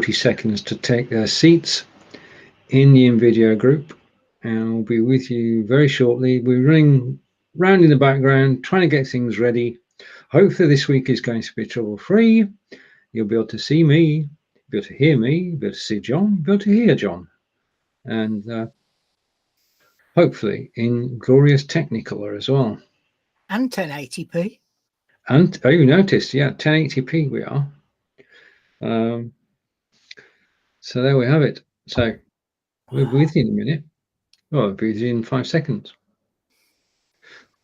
40 seconds to take their seats in the Invideo group, and we'll be with you very shortly. We're running round in the background, trying to get things ready. Hopefully this week is going to be trouble-free. You'll be able to see me, be able to hear me, be able to see John, be able to hear John, and hopefully in glorious Technicolor as well. And 1080p. And, oh, you noticed, yeah, 1080p we are. So there we have it. So we'll be with you in a minute. Well, we'll be with you in 5 seconds.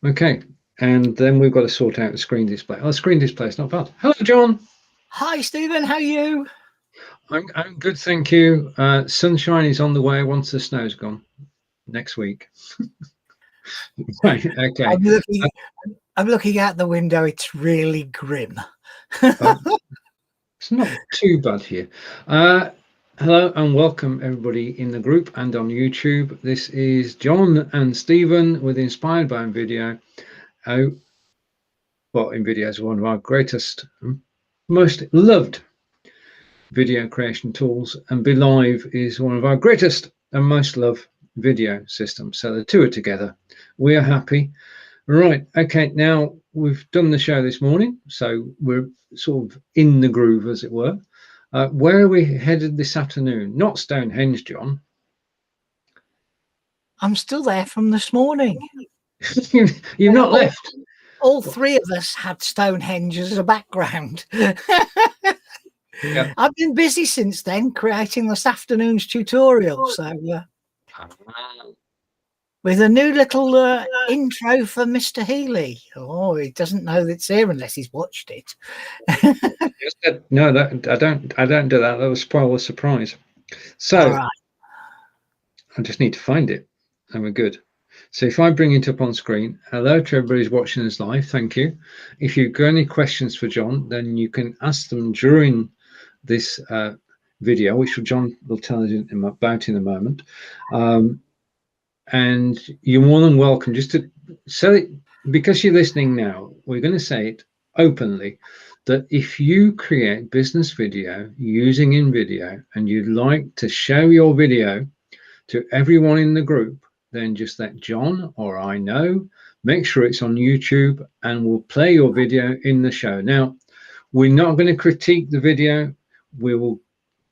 Okay, and then we've got to sort out the screen display. Oh, the screen display is not bad. Hello, John. Hi, Stephen. How are you? I'm good, thank you. Sunshine is on the way once the snow's gone next week. Right, okay. I'm looking out the window. It's really grim. It's not too bad here. Hello and welcome everybody in the group and on YouTube. This is John and Stephen with Inspired by Invideo. Well, Invideo is one of our greatest, most loved video creation tools, and BeLive is one of our greatest and most loved video systems. So the two are together. We are happy. Right, okay, now we've done the show this morning, so we're sort of in the groove, as it were. Where are we headed this afternoon? Not Stonehenge, John. I'm still there from this morning. You've not left. All three of us had Stonehenge as a background. Yeah. I've been busy since then creating this afternoon's tutorial. So with a new little intro for Mr. Healey. Oh, he doesn't know that it's here unless he's watched it. No, I don't do that. That will spoil the surprise. So right. I just need to find it, and we're good. So if I bring it up on screen, hello to everybody who's watching us live. Thank you. If you've got any questions for John, then you can ask them during this video, which John will tell us about in a moment. And you're more than welcome just to say it, because you're listening now, we're going to say it openly, that if you create business video using Invideo and you'd like to show your video to everyone in the group, then just let John or I know, make sure it's on YouTube, and we'll play your video in the show. Now, we're not going to critique the video. We will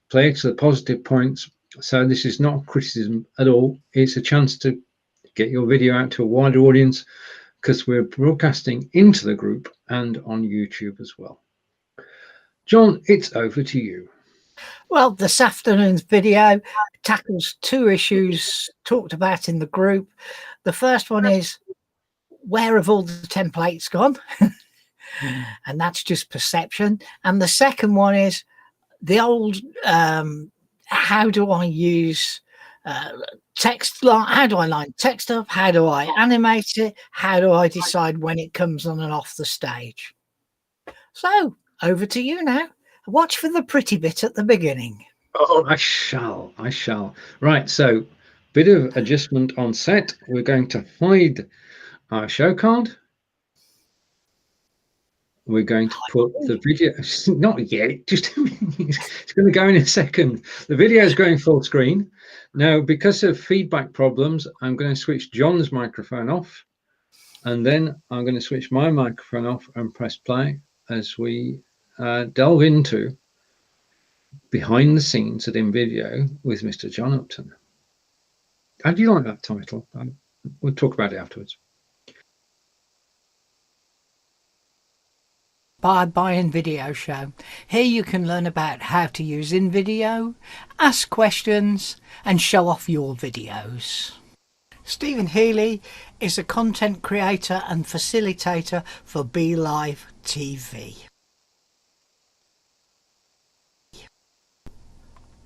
play it to the positive points. So this is not criticism at all. It's a chance to get your video out to a wider audience, because we're broadcasting into the group and on YouTube as well. John, it's over to you. Well, this afternoon's video tackles two issues talked about in the group. The first one is, where have all the templates gone? And that's just perception. And the second one is the old, how do I use text? How do I line text up? How do I animate it? How do I decide when it comes on and off the stage? So over to you now. Watch for the pretty bit at the beginning. Oh, I shall. Right, so bit of adjustment on set. We're going to hide our show card. We're going to put the video, not yet, just it's going to go in a second. The video is going full screen. Now, because of feedback problems, I'm going to switch John's microphone off, and then I'm going to switch my microphone off and press play as we delve into behind the scenes at Invideo with Mr. John Upton. How do you like that title? We'll talk about it afterwards. By Invideo show. Here you can learn about how to use Invideo, ask questions, and show off your videos. Stephen Healey is a content creator and facilitator for BeLive TV.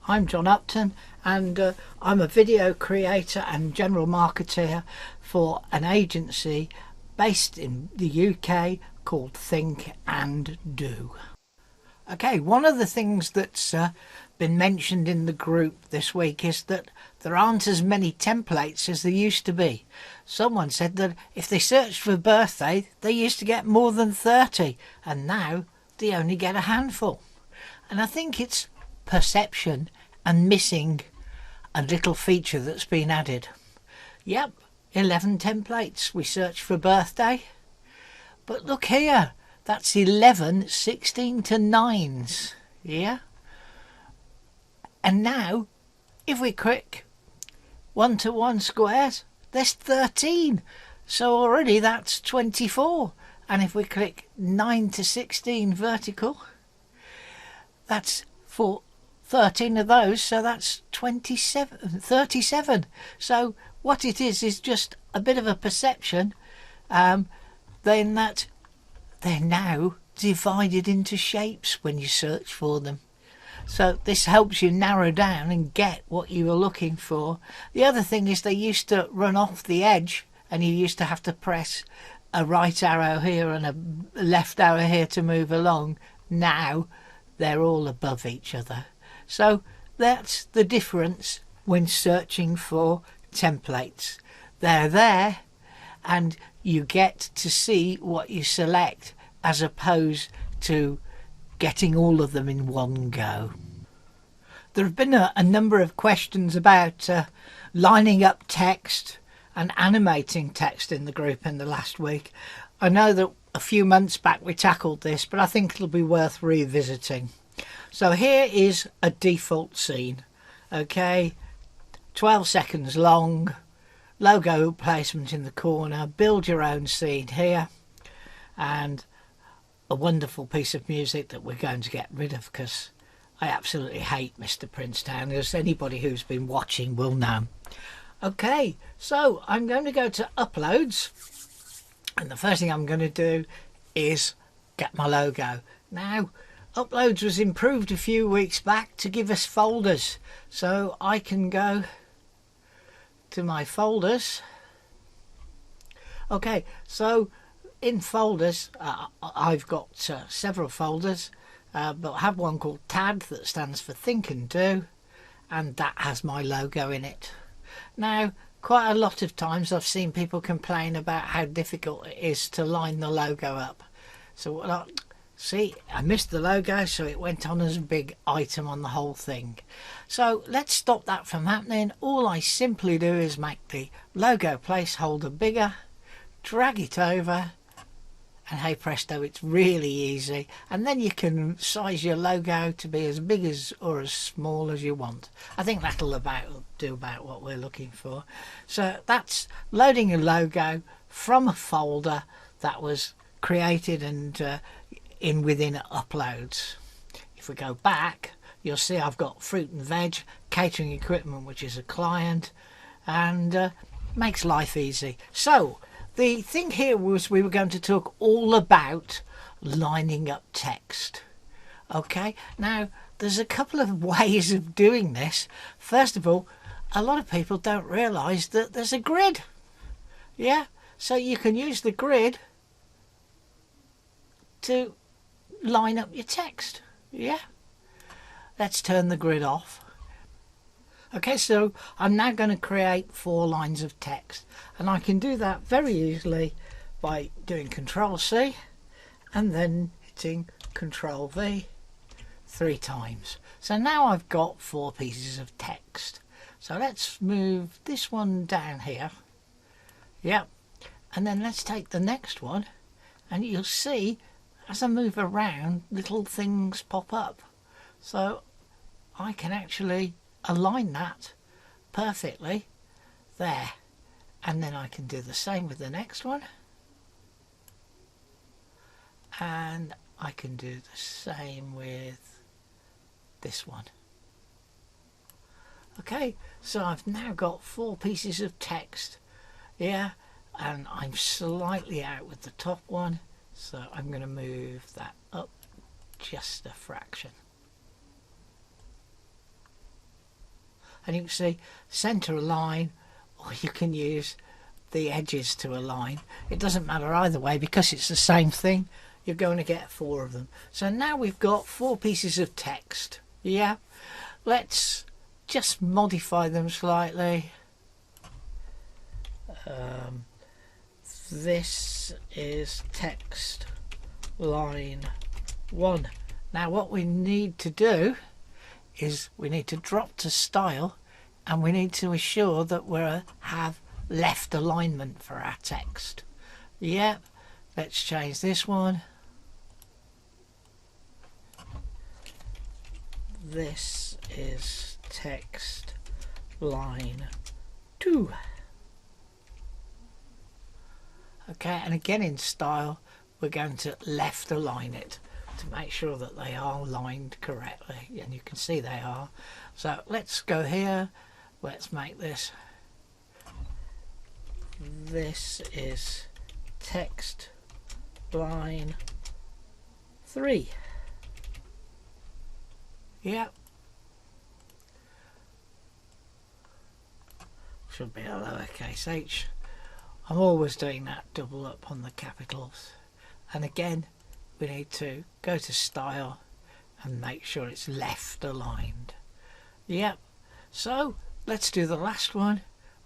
I'm John Upton, and I'm a video creator and general marketer for an agency based in the UK called Think and Do. Okay, one of the things that's been mentioned in the group this week is that there aren't as many templates as there used to be. Someone said that if they searched for birthday, they used to get more than 30, and now they only get a handful. And I think it's perception and missing a little feature that's been added. Yep, 11 templates. We search for birthday, but look here, that's 11 16 to 9s. Yeah, and now if we click 1 to 1 squares, there's 13, so already that's 24. And if we click 9 to 16 vertical, that's for 13 of those, so that's 37. So what it is just a bit of a perception, then that they're now divided into shapes when you search for them. So this helps you narrow down and get what you were looking for. The other thing is they used to run off the edge, and you used to have to press a right arrow here and a left arrow here to move along. Now they're all above each other. So that's the difference when searching for templates. They're there and you get to see what you select, as opposed to getting all of them in one go. There have been a number of questions about lining up text and animating text in the group in the last week. I know that a few months back we tackled this, but I think it'll be worth revisiting. So here is a default scene, okay, 12 seconds long, logo placement in the corner, build your own scene here, and a wonderful piece of music that we're going to get rid of because I absolutely hate Mr. Princetown, as anybody who's been watching will know. Okay, so I'm going to go to uploads, and the first thing I'm going to do is get my logo. Now, uploads was improved a few weeks back to give us folders, so I can go to my folders. Okay, so in folders, I've got several folders, but I have one called TAD that stands for Think and Do, and that has my logo in it. Now, quite a lot of times I've seen people complain about how difficult it is to line the logo up. So see, I missed the logo, so it went on as a big item on the whole thing. So let's stop that from happening. All I simply do is make the logo placeholder bigger, drag it over, and hey presto, it's really easy. And then you can size your logo to be as big as or as small as you want. I think that'll do about what we're looking for. So that's loading a logo from a folder that was created and within uploads. If we go back, you'll see I've got fruit and veg, catering equipment, which is a client, and makes life easy. So the thing here was we were going to talk all about lining up text. Okay, now there's a couple of ways of doing this. First of all, a lot of people don't realise that there's a grid. Yeah, so you can use the grid to line up your text. Yeah, let's turn the grid off. Okay, so I'm now going to create 4 lines of text, and I can do that very easily by doing Control C and then hitting Control V 3 times. So now I've got 4 pieces of text. So let's move this one down here. Yep, and then let's take the next one, and you'll see as I move around little things pop up. So I can actually align that perfectly there, and then I can do the same with the next one, and I can do the same with this one. Okay, so I've now got 4 pieces of text, yeah, and I'm slightly out with the top one, so I'm going to move that up just a fraction. And you can see center align, or you can use the edges to align. It doesn't matter either way because it's the same thing. You're going to get 4 of them. So now we've got 4 pieces of text. Yeah, let's just modify them slightly. This is text line 1. Now what we need to do is we need to drop to style, and we need to ensure that we have left alignment for our text. Yep, let's change this one. This is text line 2. Okay, and again in style, we're going to left align it to make sure that they are aligned correctly, and you can see they are. So let's go here, let's make this is text line 3. Yep, should be a lowercase h. I'm always doing that double up on the capitals. And again, we need to go to style and make sure it's left aligned. Yep, so let's do the last one.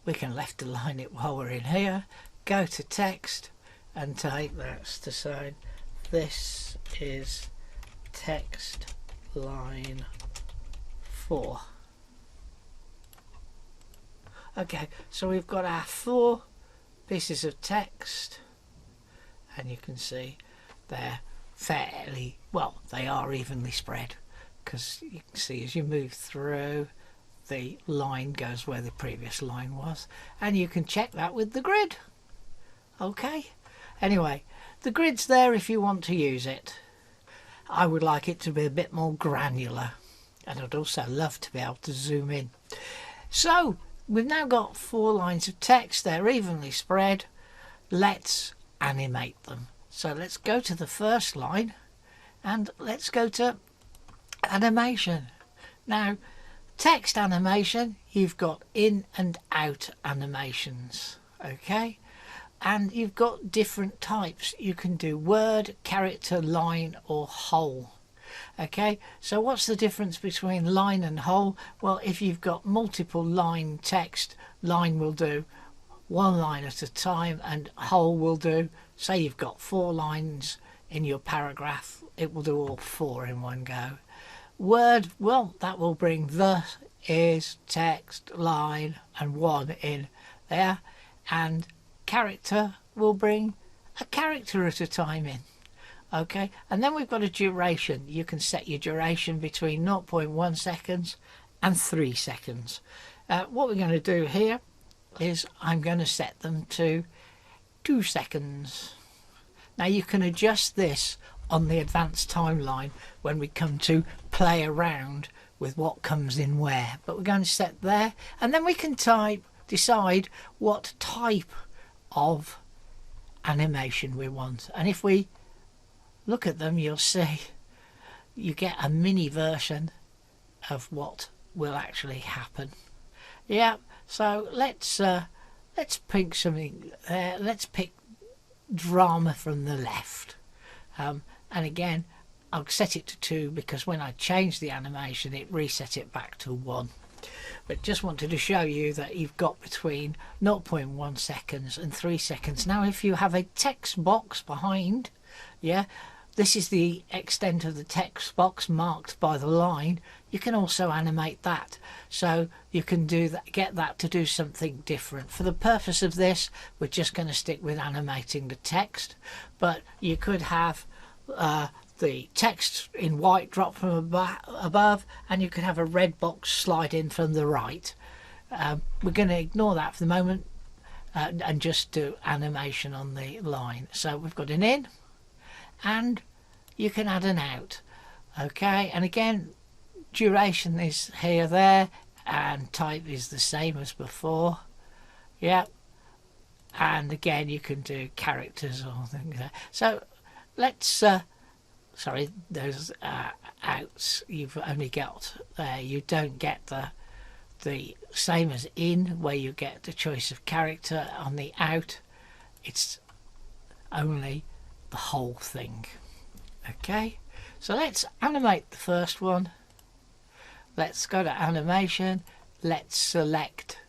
We can left align it while we're in here. Go to text and type that's to say this is text line 4. Okay, so we've got our 4 pieces of text, and you can see they're fairly well, they are evenly spread, because you can see as you move through, the line goes where the previous line was, and you can check that with the grid. Okay, anyway, the grid's there if you want to use it. I would like it to be a bit more granular, and I'd also love to be able to zoom in. So we've now got 4 lines of text, they're evenly spread. Let's animate them. So let's go to the first line and let's go to animation. Now, text animation, you've got in and out animations, okay? And you've got different types. You can do word, character, line or whole. Okay, so what's the difference between line and whole? Well, if you've got multiple line text, line will do 1 line at a time, and whole will do, say you've got 4 lines in your paragraph, it will do all 4 in one go. Word, well, that will bring the, is, text, line and 1 in there, and character will bring a character at a time in. Okay, and then we've got a duration. You can set your duration between 0.1 seconds and 3 seconds. What we're going to do here is I'm going to set them to 2 seconds. Now you can adjust this on the advanced timeline when we come to play around with what comes in where, but we're going to set there, and then we can decide what type of animation we want. And if we look at them, you'll see you get a mini version of what will actually happen. Yeah, so let's pick something there. Let's pick drama from the left, and again I'll set it to 2 because when I change the animation it reset it back to 1. But just wanted to show you that you've got between 0.1 seconds and 3 seconds. Now if you have a text box behind, yeah, this is the extent of the text box marked by the line, you can also animate that. So you can do that, get that to do something different. For the purpose of this, we're just going to stick with animating the text, but you could have the text in white drop from above, and you could have a red box slide in from the right. We're going to ignore that for the moment and just do animation on the line. So we've got an in, and you can add an out. Okay, and again duration is here, there, and type is the same as before. Yep, and again you can do characters or things like that. So let's sorry, those outs you've only got there. You don't get the same as in, where you get the choice of character. On the out, it's only the whole thing. Okay, so let's animate the first one. Let's go to animation, let's select,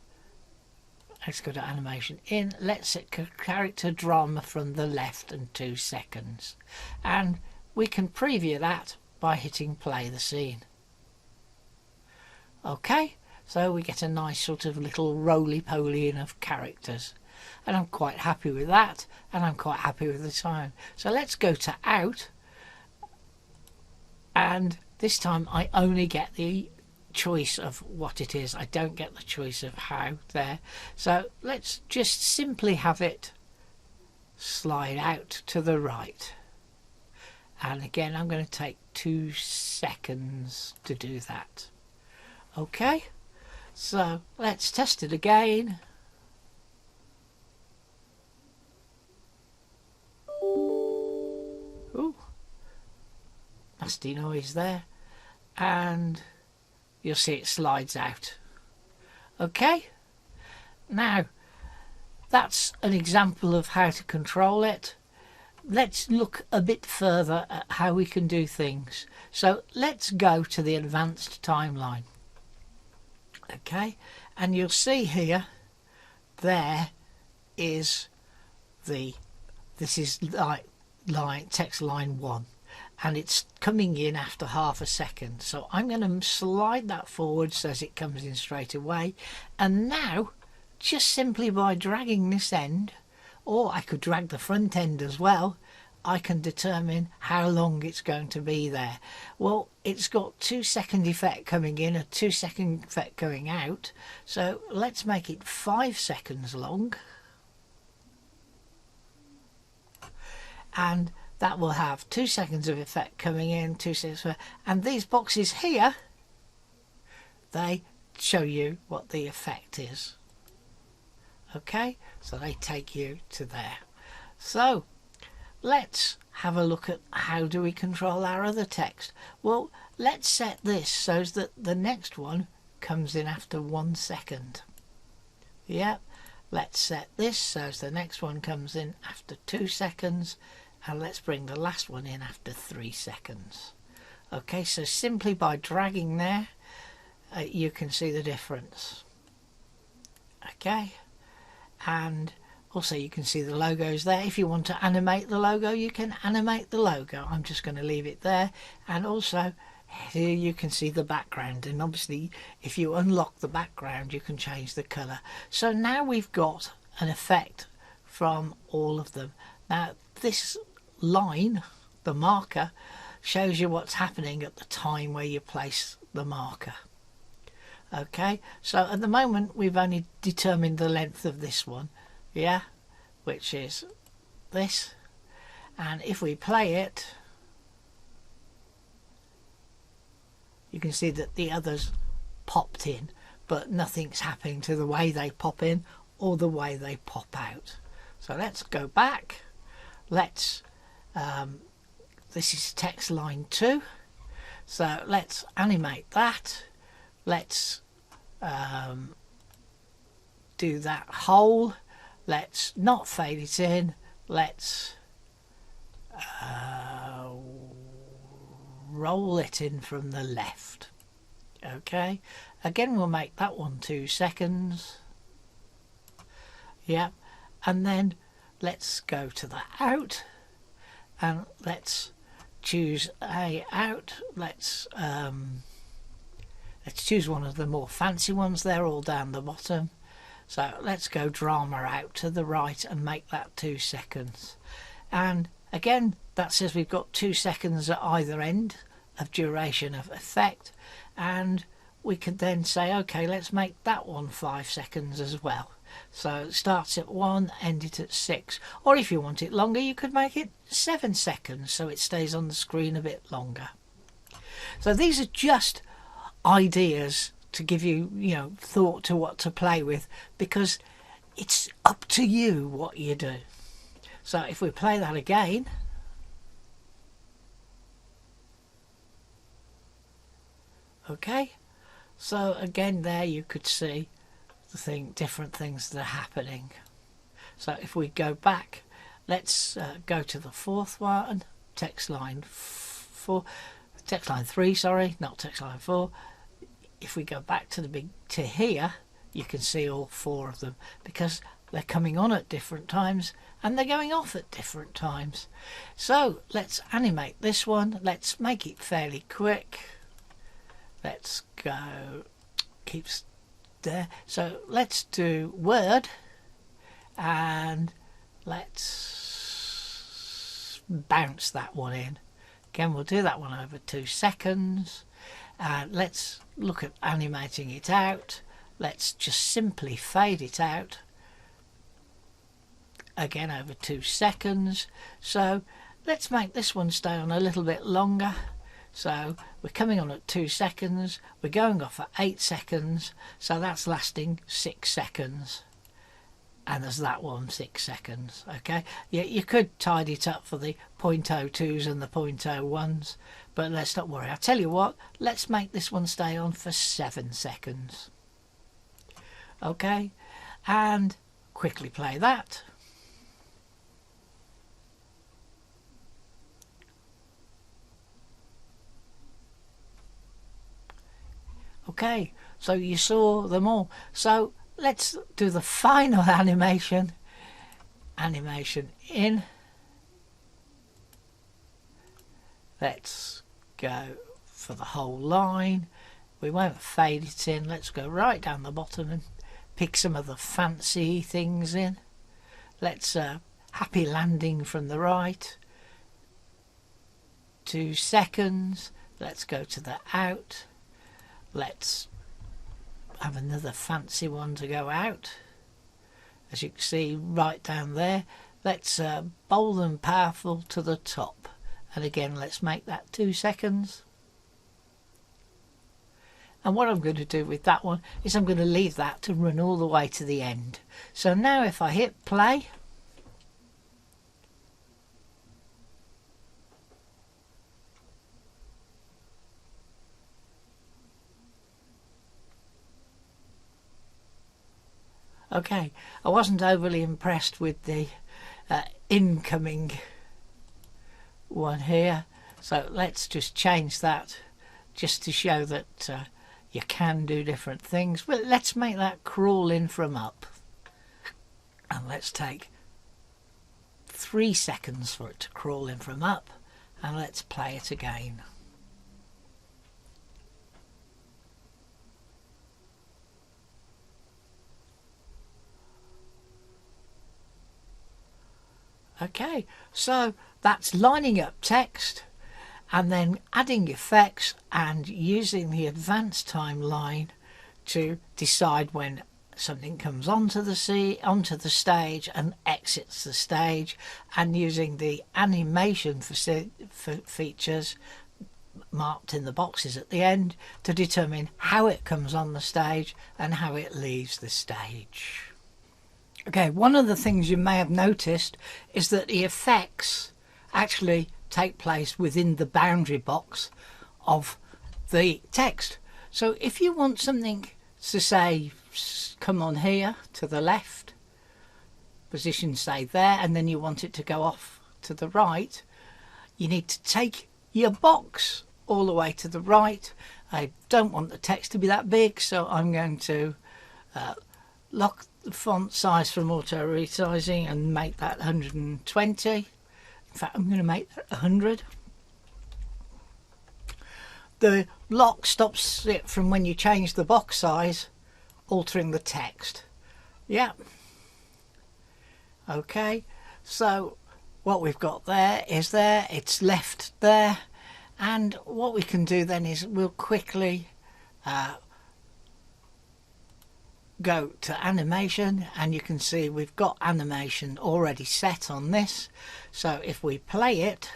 let's go to animation in, let's set character drama from the left and 2 seconds, and we can preview that by hitting play the scene. Okay, so we get a nice sort of little roly-poly of characters, and I'm quite happy with that, and I'm quite happy with the time. So let's go to out, and this time I only get the choice of what it is. I don't get the choice of how there. So let's just simply have it slide out to the right, and again I'm going to take 2 seconds to do that. Okay, so let's test it again. Ooh, nasty noise there, and you'll see it slides out. Okay, now that's an example of how to control it. Let's look a bit further at how we can do things. So let's go to the advanced timeline. Okay, and you'll see here there is this is text line 1, and it's coming in after half a second. So I'm going to slide that forward so as it comes in straight away, and now just simply by dragging this end, or I could drag the front end as well, I can determine how long it's going to be there. Well, it's got 2 second effect coming in, a 2 second effect going out, so let's make it 5 seconds long, and that will have 2 seconds of effect coming in, 2 seconds, and these boxes here, they show you what the effect is. Okay, so they take you to there. So let's have a look at how do we control our other text. Well, let's set this so that the next one comes in after 1 second. Yep, let's set this so the next one comes in after 2 seconds, and let's bring the last one in after 3 seconds. Okay, so simply by dragging there, you can see the difference. Okay, and also you can see the logos there. If you want to animate the logo, you can animate the logo. I'm just going to leave it there, and also here you can see the background, and obviously if you unlock the background you can change the color. So now we've got an effect from all of them. Now this line, the marker, shows you what's happening at the time where you place the marker. Okay, so at the moment we've only determined the length of this one, yeah, which is this, and if we play it, you can see that the others popped in, but nothing's happening to the way they pop in or the way they pop out. So let's go back. Let's this is text line 2, so let's animate that. Let's do that whole. Let's not fade it in. Let's roll it in from the left. Okay, again we'll make that one 2 seconds. Yep, and then let's go to the out, and let's choose a out. Let's choose one of the more fancy ones. They're all down the bottom. So let's go drama out to the right and make that 2 seconds. And again, that says we've got 2 seconds at either end of duration of effect, and we could then say, okay, let's make that one 5 seconds as well. So it starts at 1, end it at 6, or if you want it longer you could make it 7 seconds so it stays on the screen a bit longer. So these are just ideas to give you, thought to what to play with, because it's up to you what you do. So if we play that again, okay, so again there you could see the different things that are happening. So if we go back, let's go to the fourth one, text line 3, sorry, not text line 4. If we go back to here, you can see all 4 of them, because they're coming on at different times and they're going off at different times. So let's animate this one. Let's make it fairly quick. Let's go keeps there. So let's do Word, and let's bounce that one in. Again, we'll do that one over 2 seconds. Let's look at animating it out. Let's just simply fade it out. Again, over 2 seconds. So let's make this one stay on a little bit longer. So we're coming on at 2 seconds. We're going off at 8 seconds. So that's lasting 6 seconds. And there's that one, 6 seconds. Okay, you could tidy it up for the 0.02s and the 0.01s, but let's not worry. I'll tell you what, let's make this one stay on for 7 seconds. Okay, and quickly play that. Okay, so you saw them all. So let's do the final animation. Animation in. Let's go for the whole line. We won't fade it in. Let's go right down the bottom and pick some of the fancy things in. Let's happy landing from the right. 2 seconds. Let's go to the out. Let's have another fancy one to go out. As you can see right down there, let's bold and powerful to the top, and again let's make that 2 seconds. And what I'm going to do with that one is I'm going to leave that to run all the way to the end. So now if I hit play, okay, I wasn't overly impressed with the incoming one here, so let's just change that just to show that you can do different things. Well, let's make that crawl in from up, and let's take 3 seconds for it to crawl in from up, and let's play it again. Okay, so that's lining up text and then adding effects and using the advanced timeline to decide when something comes onto the stage and exits the stage, and using the animation features marked in the boxes at the end to determine how it comes on the stage and how it leaves the stage. Okay, one of the things you may have noticed is that the effects actually take place within the boundary box of the text. So if you want something to say come on here to the left, position stay there, and then you want it to go off to the right, you need to take your box all the way to the right. I don't want the text to be that big, so I'm going to lock the font size from auto resizing and make that 120. In fact, I'm going to make that 100. The lock stops it from when you change the box size altering the text. Yeah. Okay, so what we've got there is there, it's left there, and what we can do then is we'll quickly go to animation, and you can see we've got animation already set on this. So if we play it,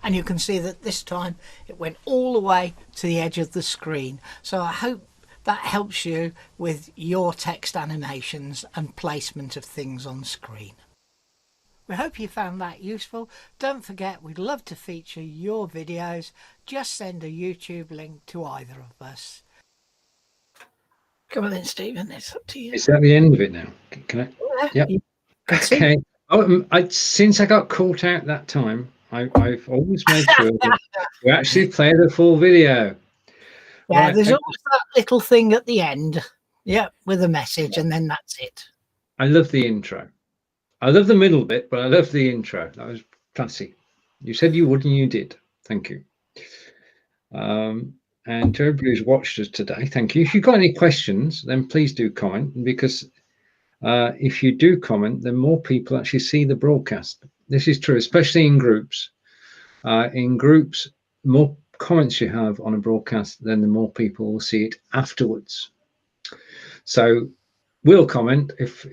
and you can see that this time it went all the way to the edge of the screen. So I hope that helps you with your text animations and placement of things on screen. We hope you found that useful. Don't forget, we'd love to feature your videos. Just send a YouTube link to either of us. Come on then, Stephen, it's up to you. Is that the end of it now? Can I? Yeah. Yep. Okay. Oh, since I got caught out that time, I've always made sure that you actually play the full video. Yeah, right, there's always that little thing at the end. Yeah, with a message, and then that's it. I love the intro. I love the middle bit, but I love the intro. That was classy. You said you would and you did. Thank you. And to everybody who's watched us today, thank you. If you've got any questions, then please do comment, because if you do comment, then more people actually see the broadcast. This is true, especially in groups. In groups, more comments you have on a broadcast, then the more people will see it afterwards. So we'll comment if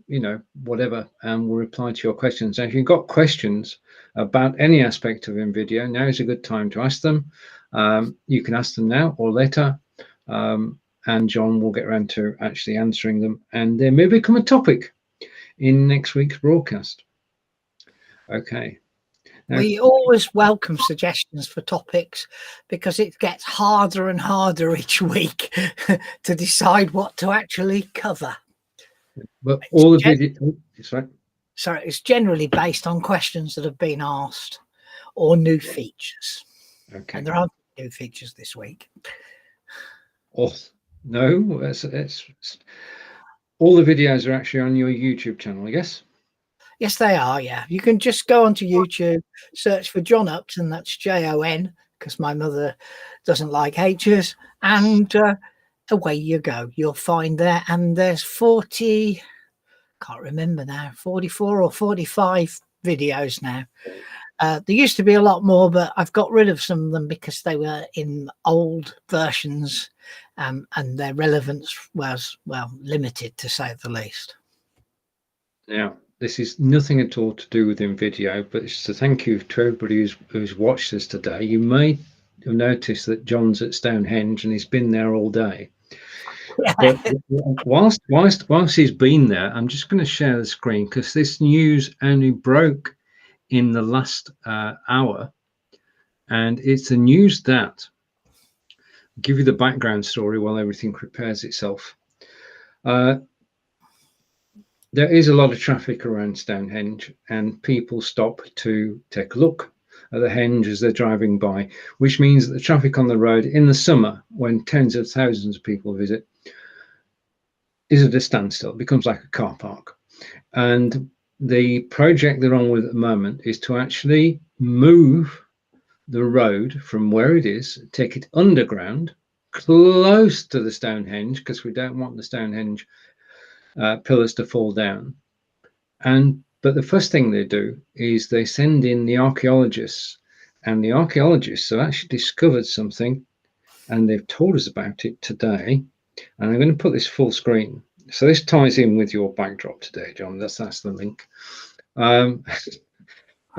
you know, whatever, and we'll reply to your questions. And if you've got questions about any aspect of Invideo, now is a good time to ask them. You can ask them now or later, and John will get around to actually answering them, and they may become a topic in next week's broadcast. Okay. Now, we always welcome suggestions for topics, because it gets harder and harder each week to decide what to actually cover. But all the video, sorry, it's generally based on questions that have been asked or new features. Okay. And there aren't new features this week. Oh no, it's all the videos are actually on your YouTube channel, I guess. Yes, they are. Yeah, you can just go onto YouTube, search for John Upton. That's Jon, because my mother doesn't like H's, and away you go. You'll find there, and there's 40. Can't remember now. 44 or 45 videos now. There used to be a lot more, but I've got rid of some of them because they were in old versions, and their relevance was, well, limited, to say the least. Now, this is nothing at all to do with Invideo, but it's to thank you to everybody who's watched us today. You may have noticed that John's at Stonehenge and he's been there all day. But whilst he's been there, I'm just going to share the screen, because this news only broke in the last hour, and it's the news that I'll give you the background story while everything prepares itself. There is a lot of traffic around Stonehenge, and people stop to take a look at the henge as they're driving by, which means that the traffic on the road in the summer, when tens of thousands of people visit, is at a standstill. It becomes like a car park. And the project they're on with at the moment is to actually move the road from where it is, take it underground, close to the Stonehenge, because we don't want the Stonehenge pillars to fall down. But the first thing they do is they send in the archaeologists, and the archaeologists have actually discovered something, and they've told us about it today. And I'm going to put this full screen. So this ties in with your backdrop today, John. That's the link. I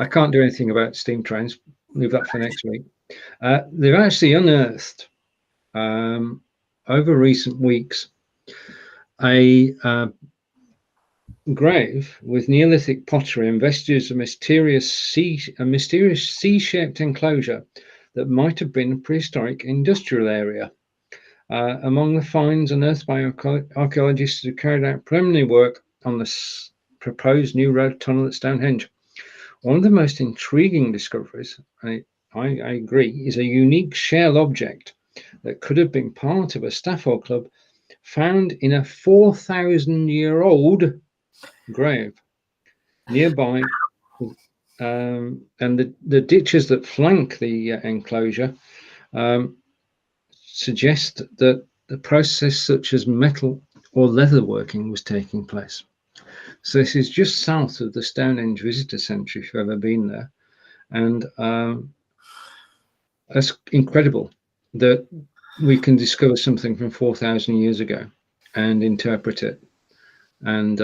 can't do anything about steam trains. Leave that for next week. They've actually unearthed over recent weeks a grave with Neolithic pottery and vestiges of a mysterious C-shaped enclosure that might have been a prehistoric industrial area. Among the finds unearthed by archaeologists who carried out preliminary work on the proposed new road tunnel at Stonehenge. One of the most intriguing discoveries, I agree, is a unique shell object that could have been part of a Stafford club found in a 4,000-year-old grave nearby, and the ditches that flank the enclosure suggest that the process such as metal or leather working was taking place. So this is just south of the Stonehenge Visitor Centre, if you've ever been there, and that's incredible that we can discover something from 4,000 years ago and interpret it. And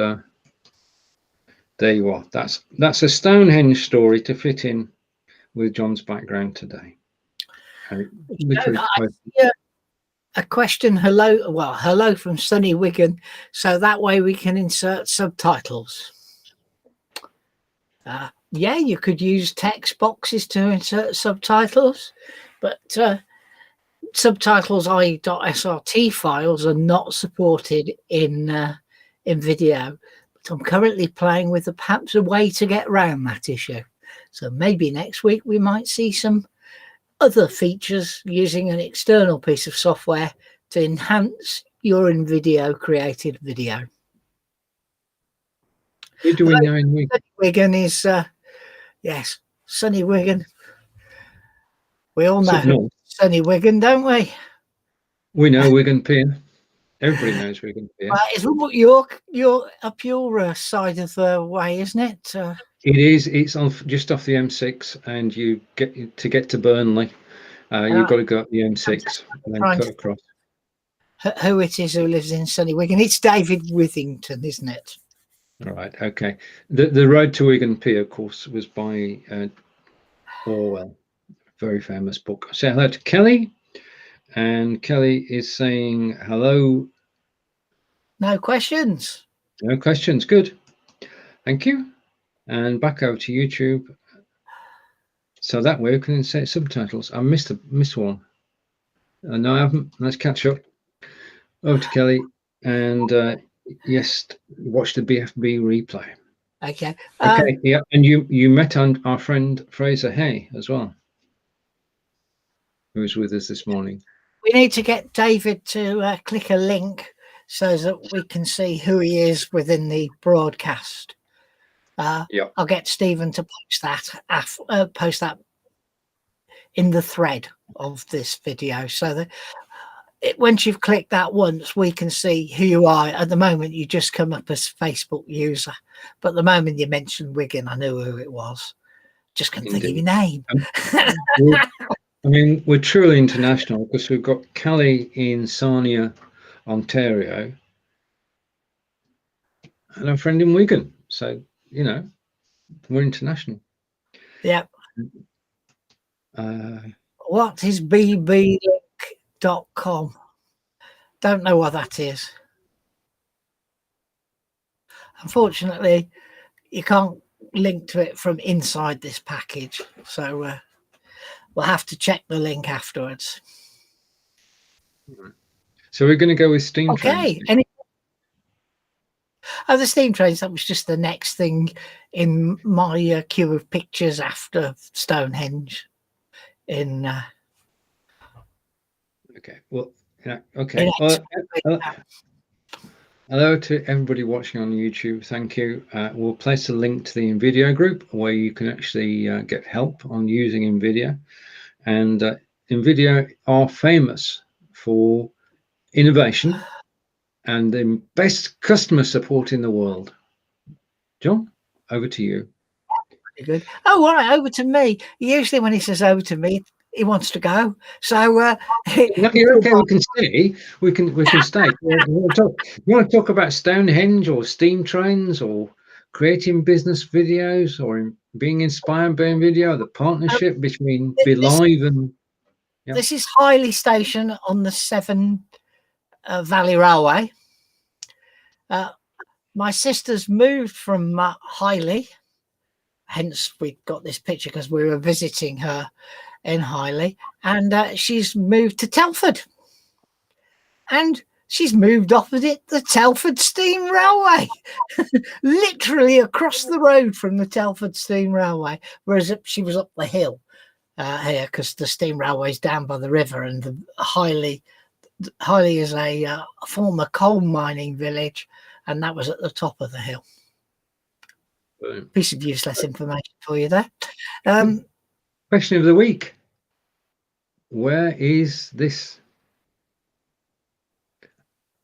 there you are. That's a Stonehenge story to fit in with John's background today. A question, hello from sunny Wigan, so that way we can insert subtitles. Yeah, you could use text boxes to insert subtitles, but subtitles .srt files are not supported in video. But I'm currently playing with perhaps a way to get around that issue. So maybe next week we might see some other features using an external piece of software to enhance your Invideo created video. You're doing now in Wigan is yes, sunny Wigan. We all know north. sunny Wigan, don't we? We know Wigan Pier. Everybody knows Wigan Pier. It's you're up your side of the way, isn't it? It is. It's on just off the M6, and you get to Burnley. You've got to go up the M6 and then cut across. Who it is who lives in sunny Wigan? It's David Withington, isn't it? All right. Okay. The Road to Wigan Pier, of course, was by Orwell. Very famous book. Say hello to Kelly, and Kelly is saying hello. No questions. No questions. Good. Thank you. And back over to YouTube. So that way we can insert subtitles. I missed one. No, I haven't. Let's catch up. Over to Kelly, and yes, watch the BFB replay. Okay. Okay. Yeah, and you met our friend Fraser Hay as well, who was with us this morning. We need to get David to click a link so that we can see who he is within the broadcast. Yeah. I'll get Stephen to post that in the thread of this video, so that once you've clicked that once, we can see who you are. At the moment, you just come up as Facebook user, but the moment you mentioned Wigan, I knew who it was. Just couldn't think of your name. I mean, we're truly international because we've got Kelly in Sarnia, Ontario, and a friend in Wigan. So, you know, we're international. Yep. What is bblink.com? Don't know what that is. Unfortunately, you can't link to it from inside this package. So we'll have to check the link afterwards. So we're going to go with steam trains. Okay. The steam trains, that was just the next thing in my queue of pictures after Stonehenge. Okay. Well, yeah. Okay. Hello to everybody watching on YouTube. Thank you. We'll place a link to the Invideo group where you can actually get help on using Invideo. And Invideo are famous for innovation and the best customer support in the world. John, over to you. Good. Oh, all right, over to me. Usually when he says over to me, he wants to go. So no, you're okay. We can stay. We can stay. You want to talk about Stonehenge or steam trains or creating business videos or being inspired by Invideo, the partnership between BeLive and this is Healey Station on the Severn Valley Railway. My sister's moved from Healey, hence we got this picture because we were visiting her in Healey, and she's moved to Telford, and she's moved opposite the Telford Steam Railway, literally across the road from the Telford Steam Railway, whereas she was up the hill here because the steam railway's down by the river, and the Healey is a former coal mining village, and that was at the top of the hill. Piece of useless information for you there. Question of the week. Where is this?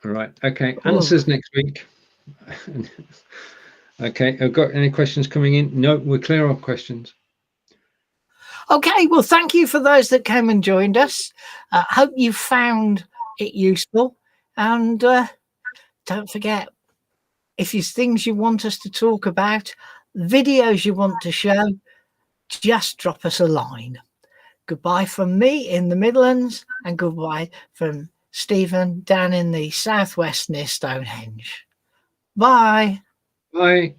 All right. Okay. Answers next week. Okay. I've got any questions coming in? No, we're clear on questions. Okay. Well, thank you for those that came and joined us. Hope you found it useful. And don't forget, if there's things you want us to talk about, videos you want to show, just drop us a line. Goodbye from me in the Midlands, and goodbye from Stephen down in the southwest near Stonehenge. Bye. Bye.